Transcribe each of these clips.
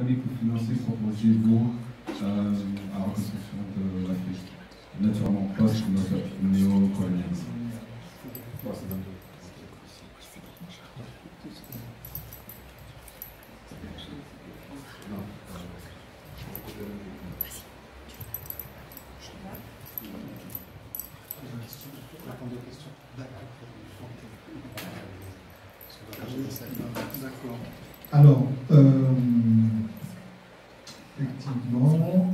dynamique financière proposez-vous à la reconstruction de l'Afrique, naturellement post-néocolonialisme? Alors, effectivement,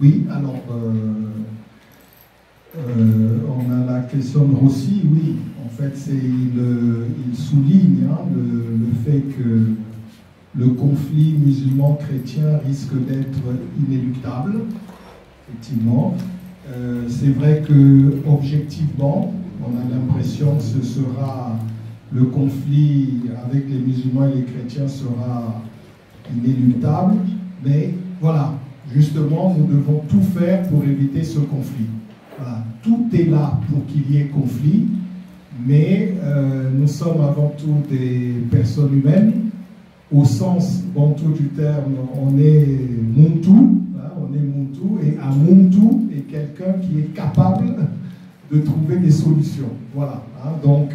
oui, alors, on a la question de Rossi, oui, en fait, il souligne le fait que le conflit musulman-chrétien risque d'être inéluctable, effectivement. C'est vrai que, objectivement, on a l'impression que ce sera le conflit avec les musulmans et les chrétiens sera inéluctable, mais voilà, justement, nous devons tout faire pour éviter ce conflit. Voilà, tout est là pour qu'il y ait conflit, mais nous sommes avant tout des personnes humaines. Au sens bantou du terme, on est Muntu, on est Muntu, et un Muntu est quelqu'un qui est capable de trouver des solutions. Voilà, donc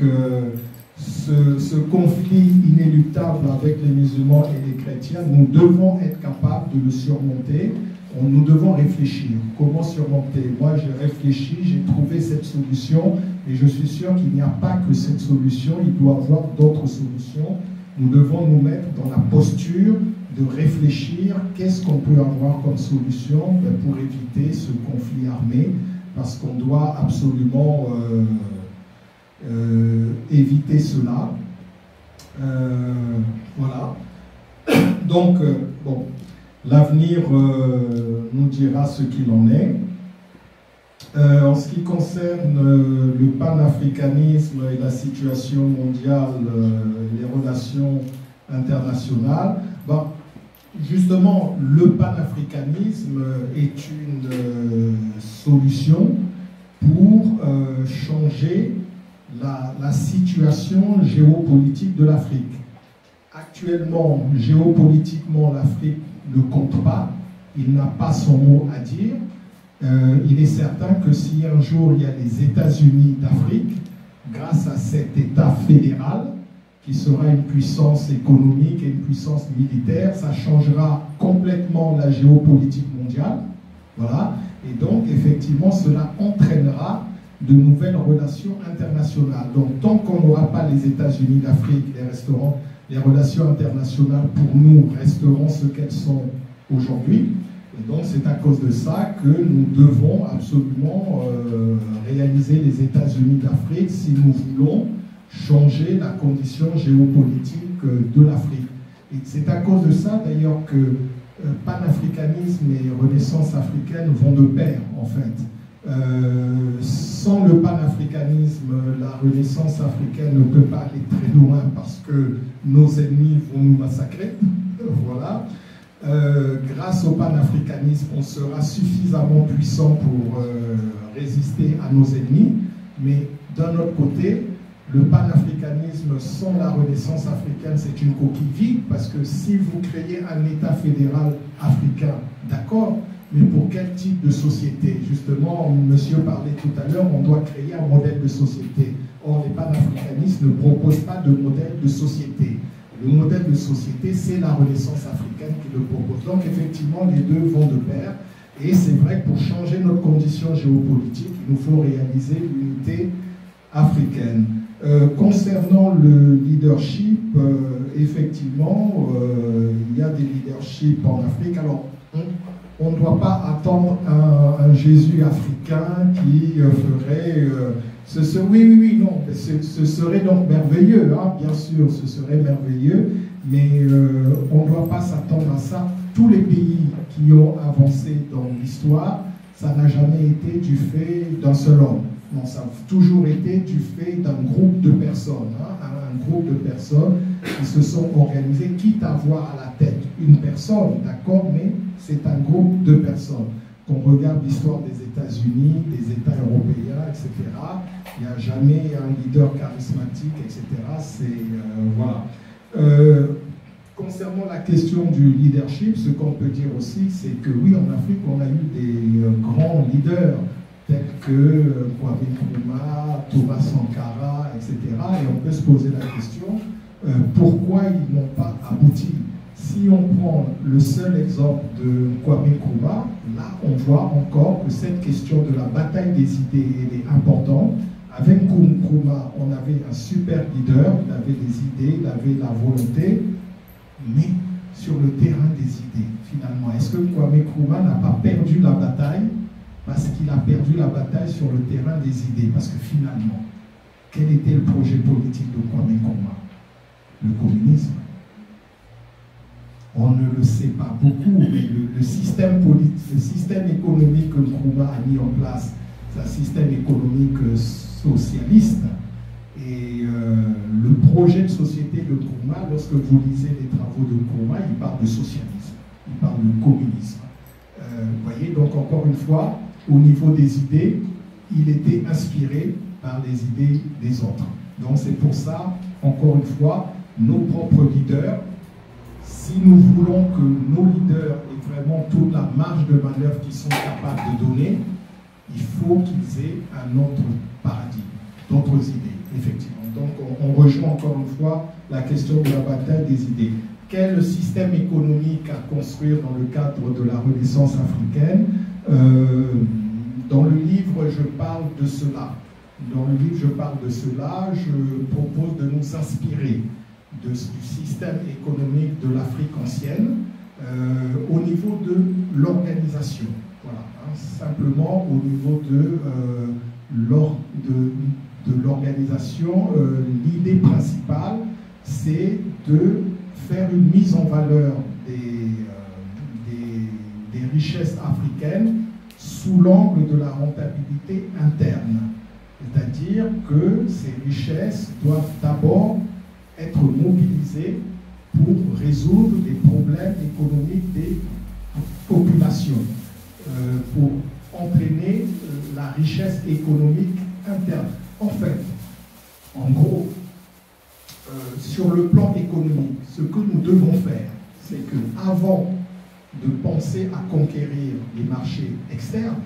ce conflit inéluctable avec les musulmans et les chrétiens, nous devons être capables de le surmonter. Nous devons réfléchir. Comment surmonter? Moi, j'ai réfléchi, j'ai trouvé cette solution, et je suis sûr qu'il n'y a pas que cette solution, il doit y avoir d'autres solutions. Nous devons nous mettre dans la posture de réfléchir qu'est-ce qu'on peut avoir comme solution pour éviter ce conflit armé, parce qu'on doit absolument éviter cela. Voilà. Donc, bon, l'avenir nous dira ce qu'il en est. En ce qui concerne le panafricanisme et la situation mondiale, les relations internationales, bon, justement, le panafricanisme est une solution pour changer la situation géopolitique de l'Afrique. Actuellement, géopolitiquement, l'Afrique ne compte pas, il n'a pas son mot à dire. Il est certain que si un jour il y a les États-Unis d'Afrique, grâce à cet État fédéral, qui sera une puissance économique et une puissance militaire, ça changera complètement la géopolitique mondiale. Voilà. Et donc, effectivement, cela entraînera de nouvelles relations internationales. Donc, tant qu'on n'aura pas les États-Unis d'Afrique, les relations internationales pour nous resteront ce qu'elles sont aujourd'hui. Et donc, c'est à cause de ça que nous devons absolument réaliser les États-Unis d'Afrique si nous voulons changer la condition géopolitique de l'Afrique. Et c'est à cause de ça, d'ailleurs, que panafricanisme et renaissance africaine vont de pair, en fait. Sans le panafricanisme, la renaissance africaine ne peut pas aller très loin parce que nos ennemis vont nous massacrer. Voilà. Grâce au panafricanisme, on sera suffisamment puissant pour résister à nos ennemis, mais d'un autre côté, le panafricanisme sans la renaissance africaine, c'est une coquille vide, parce que si vous créez un État fédéral africain, d'accord, mais pour quel type de société? Justement, monsieur parlait tout à l'heure, on doit créer un modèle de société. Or, les panafricanistes ne proposent pas de modèle de société. Le modèle de société, c'est la renaissance africaine qui le propose. Donc, effectivement, les deux vont de pair. Et c'est vrai que pour changer notre condition géopolitique, il nous faut réaliser l'unité africaine. Concernant le leadership, effectivement, il y a des leaderships en Afrique. Alors, on ne doit pas attendre un Jésus africain qui ferait... oui, non, ce serait donc merveilleux, hein, bien sûr, ce serait merveilleux, mais on ne doit pas s'attendre à ça. Tous les pays qui ont avancé dans l'histoire, ça n'a jamais été du fait d'un seul homme. Non, ça a toujours été du fait d'un groupe de personnes, hein, un groupe de personnes qui se sont organisées, quitte à avoir à la tête une personne, d'accord, mais c'est un groupe de personnes. Qu'on regarde l'histoire des États-Unis, des États européens, etc., il n'y a jamais un leader charismatique, etc. C'est voilà. concernant la question du leadership, ce qu'on peut dire aussi, c'est que oui, en Afrique, on a eu des grands leaders tels que Kwame Nkrumah, Thomas Sankara, etc. Et on peut se poser la question, pourquoi ils n'ont pas abouti? Si on prend le seul exemple de Kwame Nkrumah, là, on voit encore que cette question de la bataille des idées, elle est importante. Avec Nkrumah, on avait un super leader, il avait des idées, il avait la volonté, mais sur le terrain des idées, finalement. Est-ce que Kwame Nkrumah n'a pas perdu la bataille parce qu'il a perdu la bataille sur le terrain des idées? Parce que finalement, quel était le projet politique de Kwame Nkrumah? Le communisme. On ne le sait pas beaucoup, mais le système politique, le système économique que Nkrumah a mis en place, c'est un système économique socialiste. Et le projet de société de Nkrumah, lorsque vous lisez les travaux de Nkrumah, il parle de socialisme, il parle de communisme. Vous voyez, donc encore une fois, au niveau des idées, il était inspiré par les idées des autres. Donc c'est pour ça, encore une fois, nos propres leaders, si nous voulons que nos leaders aient vraiment toute la marge de manœuvre qu'ils sont capables de donner, il faut qu'ils aient un autre paradigme, d'autres idées, effectivement. Donc on rejoint encore une fois la question de la bataille des idées. Quel système économique à construire dans le cadre de la Renaissance africaine? Dans le livre, je parle de cela. Dans le livre, je parle de cela. Je propose de nous inspirer du système économique de l'Afrique ancienne au niveau de l'organisation. Voilà, hein, simplement au niveau de l'organisation, l'idée principale, c'est de faire une mise en valeur des richesses africaines sous l'angle de la rentabilité interne. C'est-à-dire que ces richesses doivent d'abord être mobilisées pour résoudre les problèmes économiques des populations, pour entraîner la richesse économique interne. En fait, en gros, sur le plan économique, ce que nous devons faire, c'est qu'avant de penser à conquérir les marchés externes,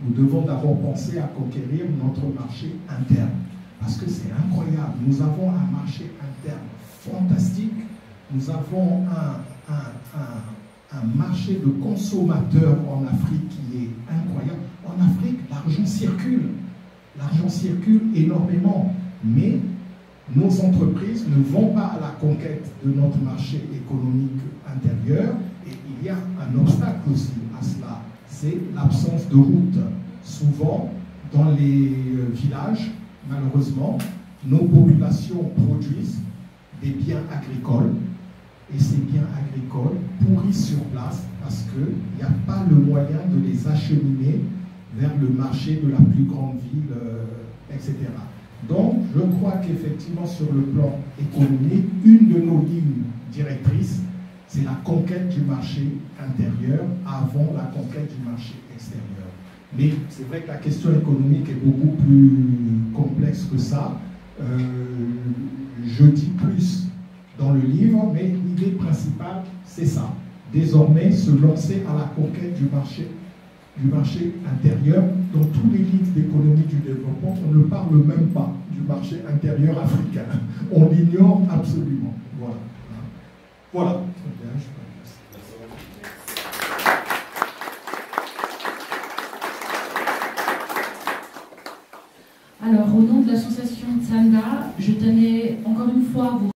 nous devons d'abord penser à conquérir notre marché interne. Parce que c'est incroyable, nous avons un marché interne fantastique, nous avons un marché de consommateurs en Afrique qui est incroyable. En Afrique, l'argent circule énormément, mais nos entreprises ne vont pas à la conquête de notre marché économique intérieur, et il y a un obstacle aussi à cela, c'est l'absence de route. Souvent, dans les villages, malheureusement, nos populations produisent des biens agricoles, et ces biens agricoles pourrissent sur place parce qu'il n'y a pas le moyen de les acheminer vers le marché de la plus grande ville, etc. Donc, je crois qu'effectivement, sur le plan économique, une de nos lignes directrices, c'est la conquête du marché intérieur avant la conquête du marché extérieur. Mais c'est vrai que la question économique est beaucoup plus complexe que ça. Je dis plus dans le livre, mais l'idée principale, c'est ça. Désormais, se lancer à la conquête du marché intérieur. Dans tous les livres d'économie du développement, on ne parle même pas du marché intérieur africain. On l'ignore absolument. Voilà. Voilà. Très bien, je Alors, au nom de l'association Tsanda, je tenais encore une fois à vous